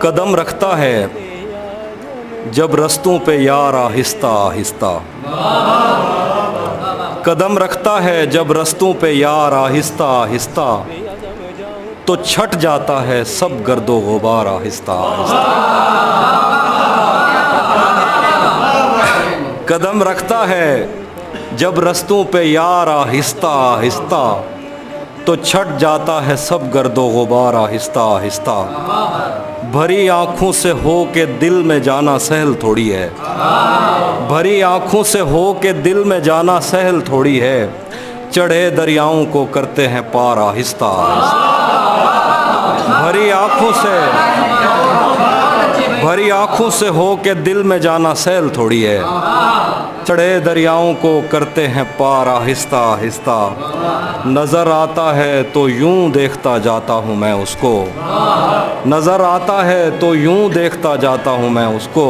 قدم رکھتا ہے جب رستوں پہ یار آہستہ آہستہ، قدم رکھتا ہے جب رستوں پہ یار آہستہ آہستہ، تو چھٹ جاتا ہے سب گرد و غبار آہستہ آہستہ۔ قدم رکھتا ہے جب رستوں پہ یار آہستہ آہستہ، تو چھٹ جاتا ہے سب گرد و غبار آہستہ آہستہ۔ بھری آنکھوں سے ہو کے دل میں جانا سہل تھوڑی ہے، بھری آنکھوں سے ہو کے دل میں جانا سہل تھوڑی ہے، چڑھے دریاؤں کو کرتے ہیں پار آہستہ آہستہ۔ بھری آنکھوں سے ہو کے دل میں جانا سہل تھوڑی ہے، چڑھے دریاؤں کو کرتے ہیں پار آہستہ آہستہ۔ نظر آتا ہے تو یوں دیکھتا جاتا ہوں میں اس کو، نظر آتا ہے تو یوں دیکھتا جاتا ہوں میں اس کو،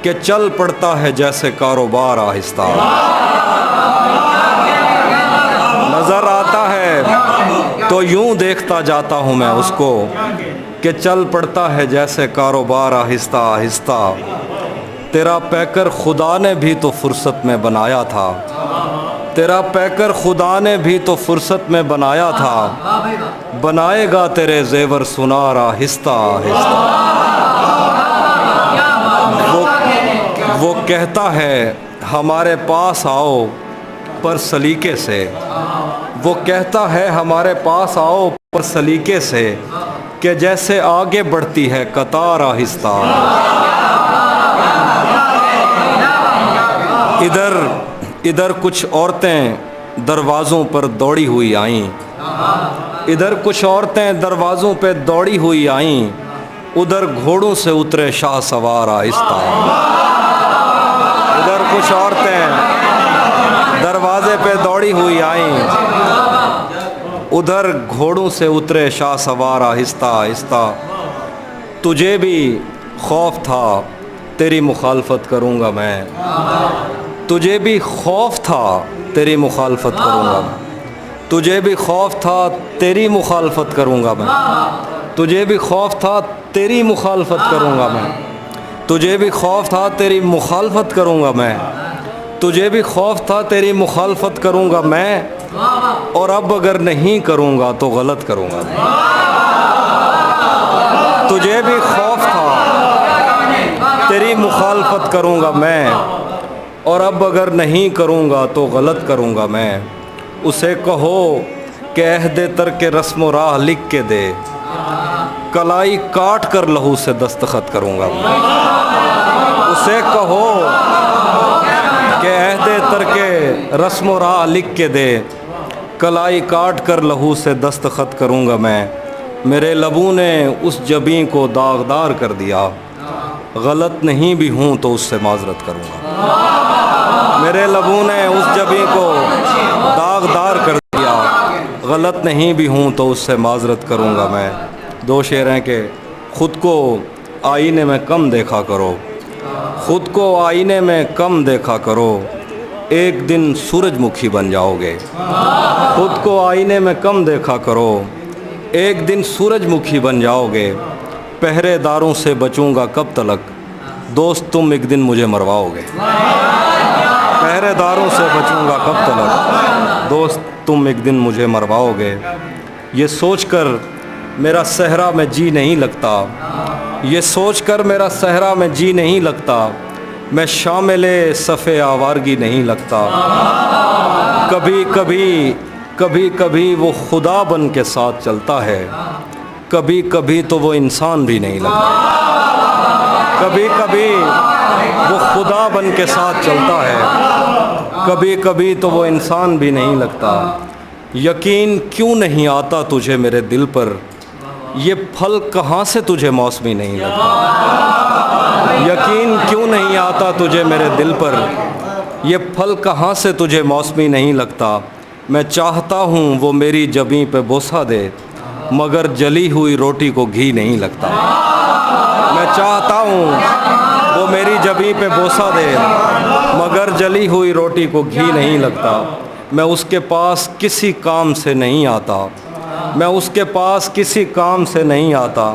کہ چل پڑتا ہے جیسے کاروبار آہستہ۔ نظر آتا ہے تو یوں دیکھتا جاتا ہوں میں اس کو، کہ چل پڑتا ہے جیسے کاروبار آہستہ آہستہ۔ تیرا پیکر خدا نے بھی تو فرصت میں بنایا تھا، تیرا پیکر خدا نے بھی تو فرصت میں بنایا تھا، بنائے گا تیرے زیور سنار آہستہ آہستہ۔ وہ کہتا ہے ہمارے پاس آؤ پر سلیقے سے، وہ کہتا ہے ہمارے پاس آؤ پر سلیقے سے، کہ جیسے آگے بڑھتی ہے قطار آہستہ۔ ادھر کچھ عورتیں دروازوں پر دوڑی ہوئی آئیں، ادھر کچھ عورتیں دروازوں پہ دوڑی ہوئی آئیں، ادھر گھوڑوں سے اترے شاہ سوار آہستہ۔ ادھر کچھ عورتیں دروازے پہ دوڑی ہوئی آئیں، ادھر گھوڑوں سے اترے شاہ سوار آہستہ آہستہ۔ تجھے بھی خوف تھا تیری مخالفت کروں گا میں، تجھے بھی خوف تھا تیری مخالفت کروں گا میں، تجھے بھی خوف تھا تیری مخالفت کروں گا میں، تجھے بھی خوف تھا تیری مخالفت کروں گا میں، تجھے بھی خوف تھا تیری مخالفت کروں گا میں، تجھے بھی خوف تھا تیری مخالفت کروں گا میں، اور اب اگر نہیں کروں گا تو غلط کروں گا میں۔ تجھے بھی خوف تھا تیری مخالفت کروں گا میں، اور اب اگر نہیں کروں گا تو غلط کروں گا میں۔ اسے کہو کہ عہد ترک رسم و راہ لکھ کے دے، کلائی کاٹ کر لہو سے دستخط کروں گا میں۔ اسے کہو کہ عہد ترک رسم و راہ لکھ کے دے، کلائی کاٹ کر لہو سے دستخط کروں گا میں۔ میرے لبوں نے اس جبیں کو داغدار کر دیا، غلط نہیں بھی ہوں تو اس سے معذرت کروں گا۔ میرے لبوں نے اس جبیں کو داغدار کر دیا، غلط نہیں بھی ہوں تو اس سے معذرت کروں گا میں۔ دو شعر ہیں کہ خود کو آئینے میں کم دیکھا کرو، خود کو آئینے میں کم دیکھا کرو، ایک دن سورج مکھی بن جاؤ گے۔ خود کو آئینے میں کم دیکھا کرو، ایک دن سورج مکھی بن جاؤ گے۔ پہرے داروں سے بچوں گا کب تلک، دوست تم ایک دن مجھے مرواؤ گے۔ پہرے داروں سے بچوں گا کب تلک، دوست تم ایک دن مجھے مرواؤ گے۔ یہ سوچ کر میرا صحرا میں جی نہیں لگتا، یہ سوچ کر میرا صحرا میں جی نہیں لگتا، میں شامل صف آوارگی نہیں لگتا۔ کبھی کبھی وہ خدا بن کے ساتھ چلتا ہے، کبھی کبھی تو وہ انسان بھی نہیں لگتا۔ کبھی کبھی وہ خدا بن کے ساتھ چلتا ہے، کبھی کبھی تو وہ انسان بھی نہیں لگتا۔ یقین کیوں نہیں آتا تجھے میرے دل پر، یہ پھل کہاں سے تجھے موسمی نہیں لگتا۔ یقین کیوں نہیں آتا تجھے میرے دل پر، یہ پھل کہاں سے تجھے موسمی نہیں لگتا۔ میں چاہتا ہوں وہ میری جبیں پہ بوسہ دے، مگر جلی ہوئی روٹی کو گھی نہیں لگتا۔ میں چاہتا ہوں وہ میری جبیں پہ بوسہ دے، مگر جلی ہوئی روٹی کو گھی نہیں لگتا۔ میں اس کے پاس کسی کام سے نہیں آتا، میں اس کے پاس کسی کام سے نہیں آتا،